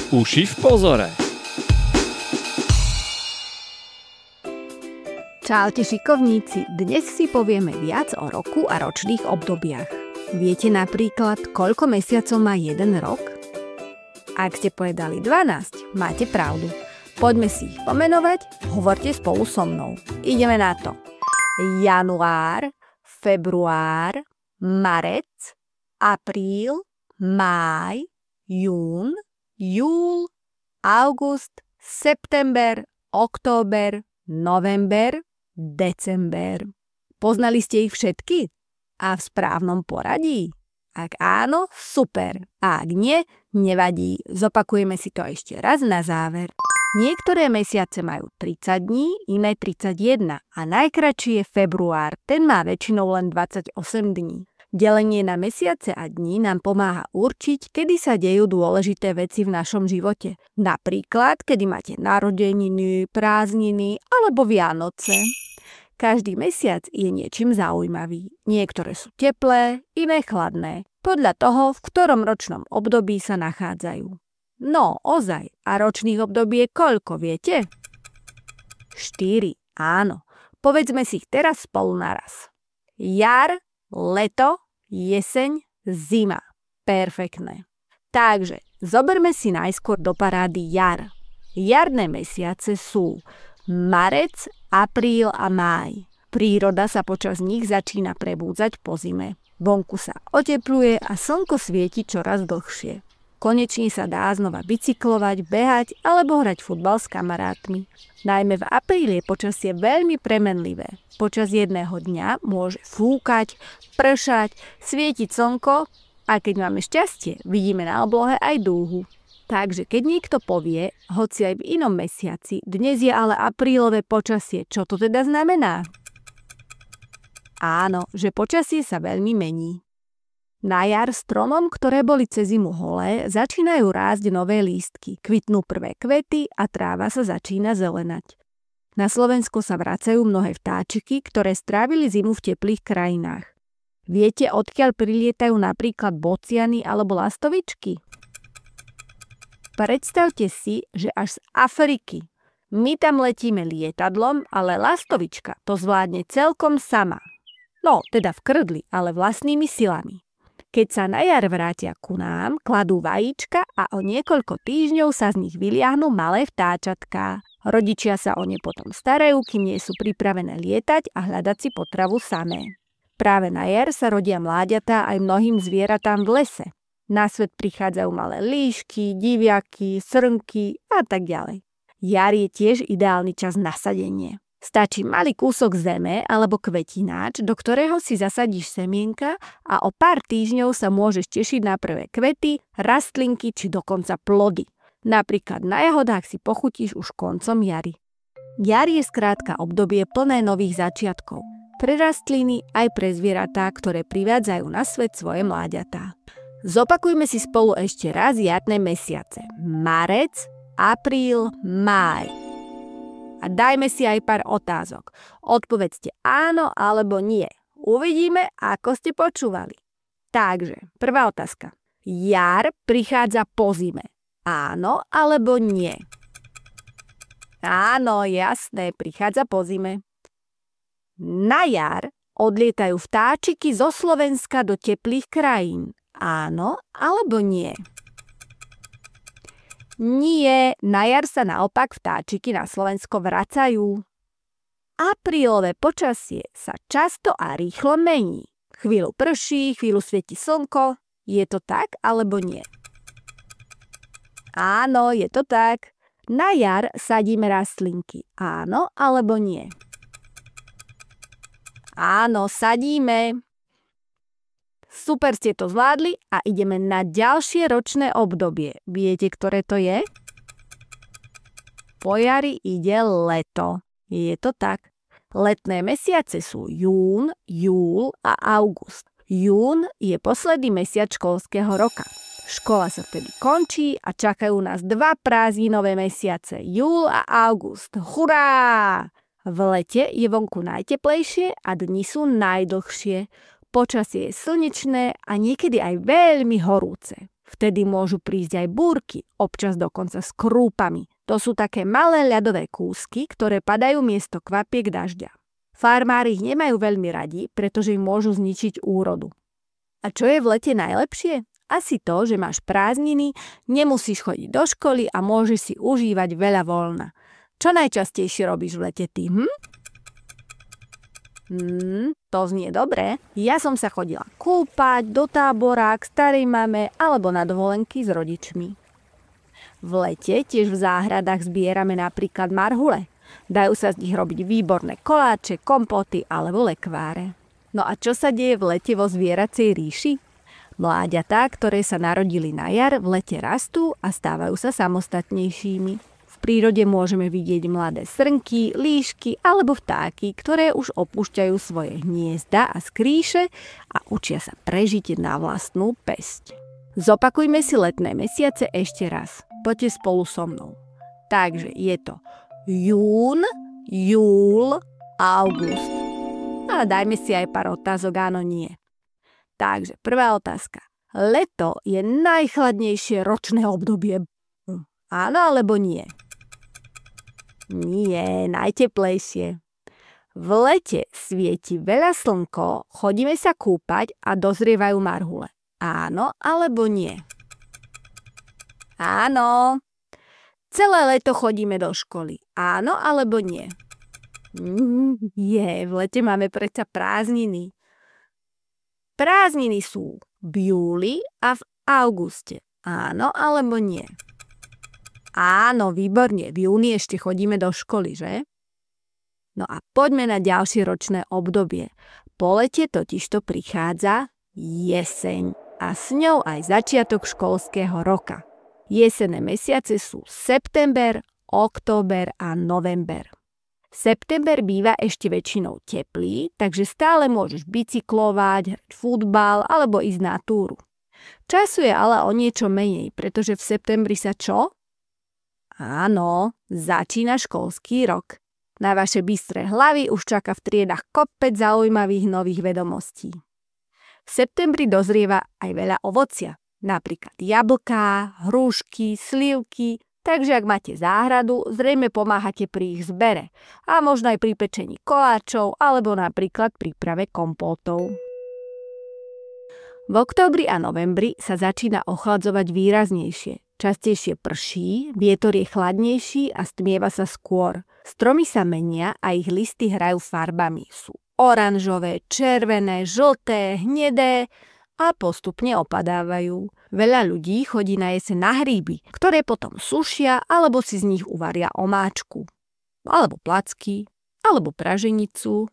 Uši v pozore. Čaute šikovníci, dnes si povieme viac o roku a ročných obdobiach. Viete napríklad, koľko mesiacov má jeden rok? Ak ste povedali 12, máte pravdu. Poďme si ich pomenovať, hovorte spolu so mnou. Ideme na to. Január, február, marec, apríl, máj, jún, júl, august, september, október, november, december. Poznali ste ich všetky? A v správnom poradí? Ak áno, super. A ak nie, nevadí. Zopakujeme si to ešte raz na záver. Niektoré mesiace majú 30 dní, iné 31 a najkratší je február, ten má väčšinou len 28 dní. Delenie na mesiace a dní nám pomáha určiť, kedy sa dejú dôležité veci v našom živote. Napríklad, kedy máte narodeniny, prázdniny alebo Vianoce. Každý mesiac je niečím zaujímavý. Niektoré sú teplé, iné chladné. Podľa toho, v ktorom ročnom období sa nachádzajú. No, ozaj. A ročných období je koľko, viete? 4. Áno. Povedzme si ich teraz spolu naraz. Jar, leto, jeseň, zima. Perfektné. Takže, zoberme si najskôr do parády jar. Jarné mesiace sú marec, apríl a máj. Príroda sa počas nich začína prebúdzať po zime. Vonku sa otepluje a slnko svieti čoraz dlhšie. Konečne sa dá znova bicyklovať, behať alebo hrať futbal s kamarátmi. Najmä v apríli je počasie veľmi premenlivé. Počas jedného dňa môže fúkať, pršať, svietiť slnko a keď máme šťastie, vidíme na oblohe aj dúhu. Takže keď niekto povie, hoci aj v inom mesiaci, dnes je ale aprílové počasie, čo to teda znamená? Áno, že počasie sa veľmi mení. Na jar stromom, ktoré boli cez zimu holé, začínajú rásť nové lístky, kvitnú prvé kvety a tráva sa začína zelenať. Na Slovensku sa vracajú mnohé vtáčiky, ktoré strávili zimu v teplých krajinách. Viete, odkiaľ prilietajú napríklad bociany alebo lastovičky? Predstavte si, že až z Afriky. My tam letíme lietadlom, ale lastovička to zvládne celkom sama. No, teda v krdli, ale vlastnými silami. Keď sa na jar vrátia ku nám, kladú vajíčka a o niekoľko týždňov sa z nich vyliahnu malé vtáčatká. Rodičia sa o ne potom starajú, kým nie sú pripravené lietať a hľadať si potravu samé. Práve na jar sa rodia mláďatá aj mnohým zvieratám v lese. Na svet prichádzajú malé líšky, diviaky, srnky a tak ďalej. Jar je tiež ideálny čas na sadenie. Stačí malý kúsok zeme alebo kvetináč, do ktorého si zasadíš semienka a o pár týždňov sa môžeš tešiť na prvé kvety, rastlinky či dokonca plody. Napríklad na jahodách si pochutíš už koncom jary. Jar je skrátka obdobie plné nových začiatkov. Pre rastliny aj pre zvieratá, ktoré privádzajú na svet svoje mláďatá. Zopakujme si spolu ešte raz jarné mesiace. Marec, apríl, máj. A dajme si aj pár otázok. Odpovedzte áno alebo nie. Uvidíme, ako ste počúvali. Takže, prvá otázka. Jar prichádza po zime. Áno alebo nie? Áno, jasné, prichádza po zime. Na jar odlietajú vtáčiky zo Slovenska do teplých krajín. Áno alebo nie? Nie, na jar sa naopak vtáčiky na Slovensko vracajú. Aprílové počasie sa často a rýchlo mení. Chvíľu prší, chvíľu svieti slnko. Je to tak alebo nie? Áno, je to tak. Na jar sadíme rastlinky. Áno alebo nie? Áno, sadíme. Super ste to zvládli a ideme na ďalšie ročné obdobie. Viete, ktoré to je? Po jari ide leto. Je to tak. Letné mesiace sú jún, júl a august. Jún je posledný mesiac školského roka. Škola sa vtedy končí a čakajú nás 2 prázdninové mesiace. Júl a august. Hurá! V lete je vonku najteplejšie a dni sú najdlhšie. Počasie je slnečné a niekedy aj veľmi horúce. Vtedy môžu prísť aj búrky, občas dokonca s krúpami. To sú také malé ľadové kúsky, ktoré padajú miesto kvapiek dažďa. Farmári ich nemajú veľmi radi, pretože im môžu zničiť úrodu. A čo je v lete najlepšie? Asi to, že máš prázdniny, nemusíš chodiť do školy a môžeš si užívať veľa voľna. Čo najčastejšie robíš v lete ty, To znie dobre. Ja som sa chodila kúpať, do tábora, k starej mame alebo na dovolenky s rodičmi. V lete tiež v záhradách zbierame napríklad marhule. Dajú sa z nich robiť výborné koláče, kompoty alebo lekváre. No a čo sa deje v lete vo zvieracej ríši? Mláďatá, ktoré sa narodili na jar, v lete rastú a stávajú sa samostatnejšími. V prírode môžeme vidieť mladé srnky, líšky alebo vtáky, ktoré už opúšťajú svoje hniezda a skríše a učia sa prežiť na vlastnú päsť. Zopakujme si letné mesiace ešte raz. Poďte spolu so mnou. Takže je to jún, júl, august. Ale dajme si aj pár otázok, áno, nie. Takže prvá otázka. Leto je najchladnejšie ročné obdobie. Áno alebo nie? Nie, najteplejšie. V lete svieti veľa slnko, chodíme sa kúpať a dozrievajú marhule. Áno alebo nie? Áno. Celé leto chodíme do školy. Áno alebo nie? V lete máme predsa prázdniny. Prázdniny sú v júli a v auguste. Áno alebo nie? Áno, výborne. V júni ešte chodíme do školy, že? No a poďme na ďalšie ročné obdobie. Po lete totižto prichádza jeseň a s ňou aj začiatok školského roka. Jesenné mesiace sú september, október a november. September býva ešte väčšinou teplý, takže stále môžeš bicyklovať, hrať futbal alebo ísť na túru. Času je ale o niečo menej, pretože v septembri sa čo? Áno, začína školský rok. Na vaše bystré hlavy už čaká v triedách kopec zaujímavých nových vedomostí. V septembri dozrieva aj veľa ovocia, napríklad jablká, hrušky, slivky, takže ak máte záhradu, zrejme pomáhate pri ich zbere a možno aj pri pečení koláčov alebo napríklad príprave kompótov. V októbri a novembri sa začína ochladzovať výraznejšie. Častejšie prší, vietor je chladnejší a stmieva sa skôr. Stromy sa menia a ich listy hrajú farbami. Sú oranžové, červené, žlté, hnedé a postupne opadávajú. Veľa ľudí chodí na jeseň na hríby, ktoré potom sušia alebo si z nich uvaria omáčku. Alebo placky, alebo praženicu,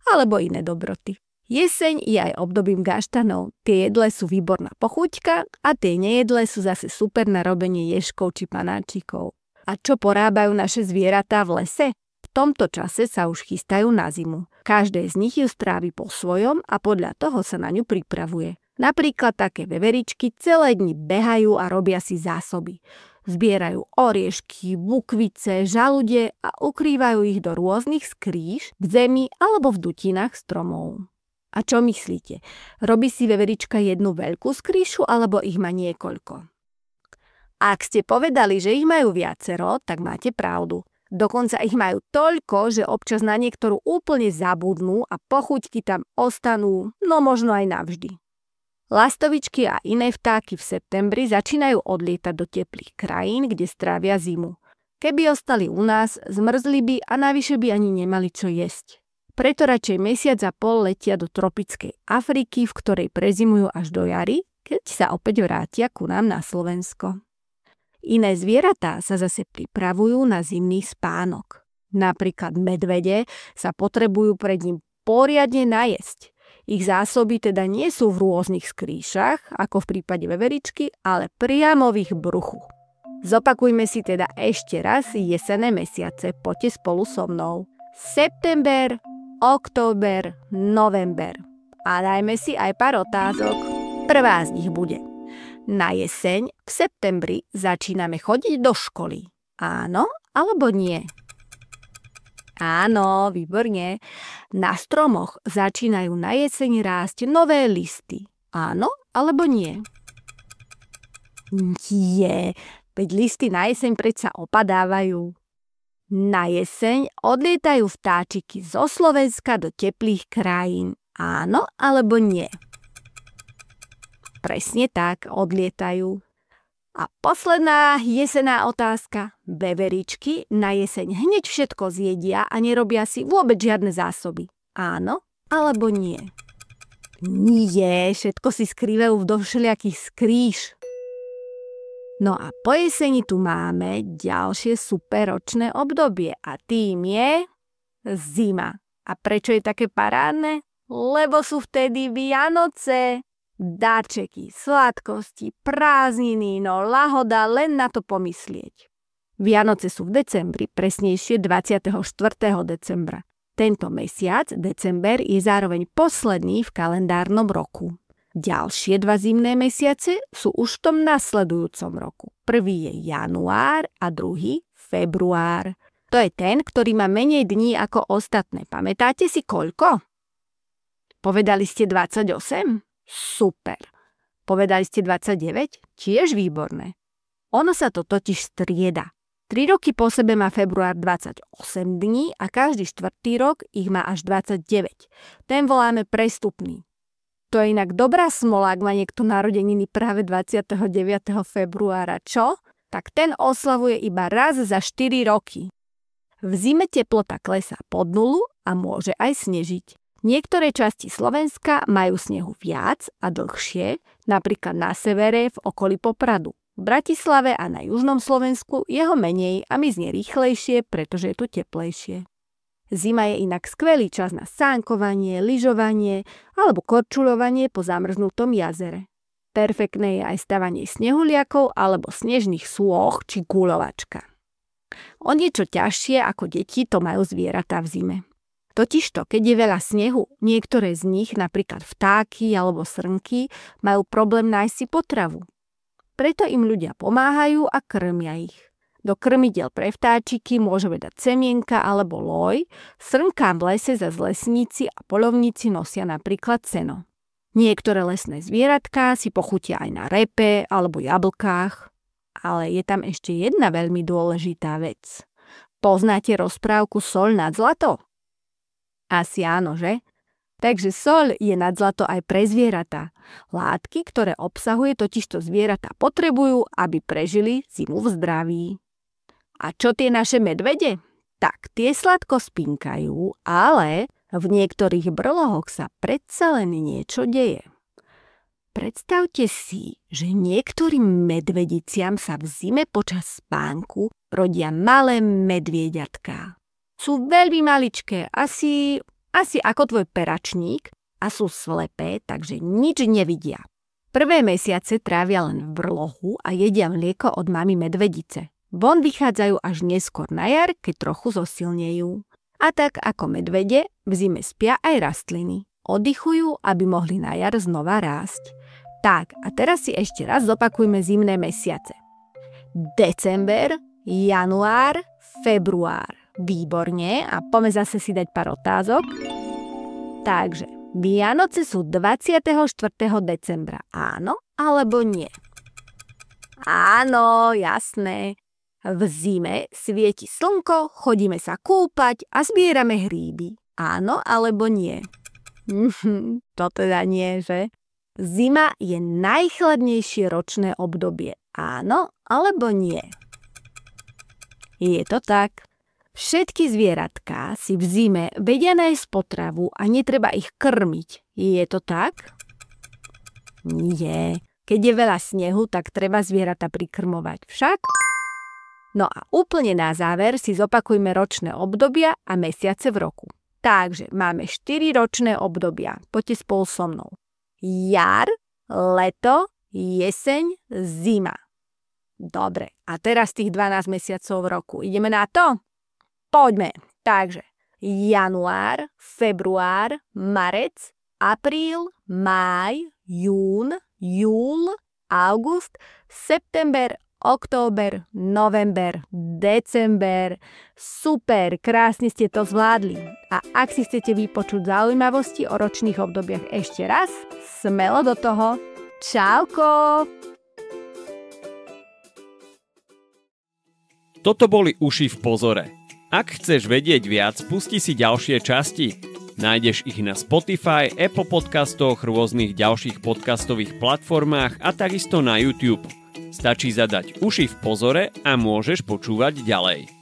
alebo iné dobroty. Jeseň je aj obdobím gaštanov. Tie jedlé sú výborná pochuťka a tie nejedlé sú zase super na robenie ješkov či panáčikov. A čo porábajú naše zvieratá v lese? V tomto čase sa už chystajú na zimu. Každé z nich ju strávi po svojom a podľa toho sa na ňu pripravuje. Napríklad také veveričky celé dni behajú a robia si zásoby. Zbierajú oriešky, bukvice, žalude a ukrývajú ich do rôznych skrýš, v zemi alebo v dutinách stromov. A čo myslíte? Robí si veverička jednu veľkú skrýšu alebo ich má niekoľko? Ak ste povedali, že ich majú viacero, tak máte pravdu. Dokonca ich majú toľko, že občas na niektorú úplne zabudnú a pochuťky tam ostanú, no možno aj navždy. Lastovičky a iné vtáky v septembri začínajú odlietať do teplých krajín, kde strávia zimu. Keby ostali u nás, zmrzli by a navyše by ani nemali čo jesť. Preto radšej mesiac a pol letia do tropickej Afriky, v ktorej prezimujú až do jary, keď sa opäť vrátia ku nám na Slovensko. Iné zvieratá sa zase pripravujú na zimný spánok. Napríklad medvede sa potrebujú pred ním poriadne najesť. Ich zásoby teda nie sú v rôznych skrýšach, ako v prípade veveričky, ale priamo v ich bruchu. Zopakujme si teda ešte raz jesenné mesiace, poďte spolu so mnou. September, október, november. A dajme si aj pár otázok. Prvá z nich bude. Na jeseň v septembri začíname chodiť do školy. Áno alebo nie? Áno, výborne. Na stromoch začínajú na jeseň rásť nové listy. Áno alebo nie? Nie, veď listy na jeseň predsa opadávajú. Na jeseň odlietajú vtáčiky zo Slovenska do teplých krajín. Áno alebo nie? Presne tak, odlietajú. A posledná jesená otázka. Veveričky na jeseň hneď všetko zjedia a nerobia si vôbec žiadne zásoby. Áno alebo nie? Nie, všetko si skrývajú do všelijakých skrýš. No a po jeseni tu máme ďalšie superročné obdobie a tým je zima. A prečo je také parádne? Lebo sú vtedy Vianoce. Darčeky, sladkosti, prázdniny, no lahoda len na to pomyslieť. Vianoce sú v decembri, presnejšie 24. decembra. Tento mesiac, december, je zároveň posledný v kalendárnom roku. Ďalšie 2 zimné mesiace sú už v tom nasledujúcom roku. Prvý je január a druhý február. To je ten, ktorý má menej dní ako ostatné. Pamätáte si koľko? Povedali ste 28? Super. Povedali ste 29? Tiež výborné. Ono sa to totiž strieda. 3 roky po sebe má február 28 dní a každý 4. rok ich má až 29. Ten voláme prestupný. To je inak dobrá smola, ak má niekto narodeniny práve 29. februára, čo? Tak ten oslavuje iba raz za 4 roky. V zime teplota klesá pod nulu a môže aj snežiť. Niektoré časti Slovenska majú snehu viac a dlhšie, napríklad na severe v okolí Popradu. V Bratislave a na južnom Slovensku je ho menej a mizne rýchlejšie, pretože je tu teplejšie. Zima je inak skvelý čas na sánkovanie, lyžovanie alebo korčuľovanie po zamrznutom jazere. Perfektné je aj stavanie snehuliakov alebo snežných sôch či guľovačka. O niečo ťažšie ako deti to majú zvieratá v zime. Totižto, keď je veľa snehu, niektoré z nich, napríklad vtáky alebo srnky, majú problém nájsť si potravu. Preto im ľudia pomáhajú a krmia ich. Do krmidiel pre vtáčiky môžeme dať semienka alebo loj, srnkám v lese zas lesníci a poľovníci nosia napríklad seno. Niektoré lesné zvieratká si pochutia aj na repe alebo jablkách. Ale je tam ešte jedna veľmi dôležitá vec. Poznáte rozprávku Soľ nad zlato? Asi áno, že? Takže soľ je nad zlato aj pre zvieratá. Látky, ktoré obsahuje, totižto zvieratá potrebujú, aby prežili zimu v zdraví. A čo tie naše medvede? Tak tie sladko spinkajú, ale v niektorých brlohoch sa predsa len niečo deje. Predstavte si, že niektorým medvediciam sa v zime počas spánku rodia malé medvieďatká. Sú veľmi maličké, asi ako tvoj peračník a sú slepé, takže nič nevidia. Prvé mesiace trávia len v brlohu a jedia mlieko od mamy medvedice. Von vychádzajú až neskôr na jar, keď trochu zosilnejú. A tak ako medvede, v zime spia aj rastliny. Oddychujú, aby mohli na jar znova rásť. Tak, a teraz si ešte raz zopakujme zimné mesiace. December, január, február. Výborne, a poďme zase si dať pár otázok. Takže, Vianoce sú 24. decembra. Áno alebo nie? Áno, jasné. V zime svieti slnko, chodíme sa kúpať a zbierame hríby. Áno alebo nie? To teda nie, že? Zima je najchladnejšie ročné obdobie. Áno alebo nie? Je to tak. Všetky zvieratká si v zime vedia nájsť potravu a netreba ich krmiť. Je to tak? Nie. Keď je veľa snehu, tak treba zvieratá prikrmovať. Však? No a úplne na záver si zopakujme ročné obdobia a mesiace v roku. Takže máme 4 ročné obdobia. Poďte spolu so mnou. Jar, leto, jeseň, zima. Dobre, a teraz tých 12 mesiacov v roku. Ideme na to? Poďme. Takže január, február, marec, apríl, máj, jún, júl, august, september, október, november, december. Super, krásne ste to zvládli. A ak si chcete vypočuť zaujímavosti o ročných obdobiach ešte raz, smelo do toho. Čauko! Toto boli Uši v pozore. Ak chceš vedieť viac, pusti si ďalšie časti. Nájdeš ich na Spotify, Apple podcastoch, rôznych ďalších podcastových platformách a takisto na YouTube. Stačí zadať Uši v pozore a môžeš počúvať ďalej.